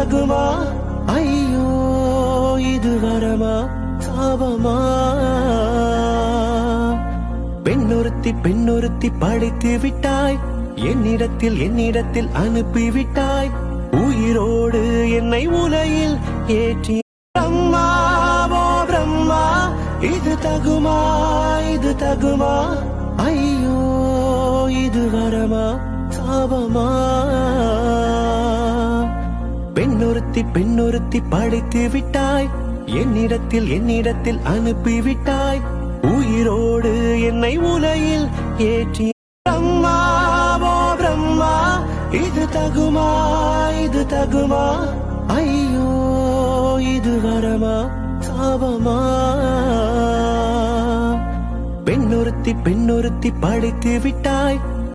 தகுமா ஐயோ இது வரமா சாபமா பெண்ணொருத்தி படைத்து விட்டாய் என்னிடத்தில் அனுப்பிவிட்டாய் உயிரோடு என்னை உலையில் ஏற்றி பிரம்மாவோ பிரம்மா இது தகுமா ஐயோ இது வரமா சாபமா பெண்ணொருத்தி படைத்து விட்டாய் என்னிடத்தில் அனுப்பிவிட்டாய் உயிரோடு என்னை உலையில் ஏற்றி பிரம்மாவோ பிரம்மா இது தகுமா ஐயோ இது வரமா சாபமா பெண்ணொருத்தி படைத்து விட்டாய்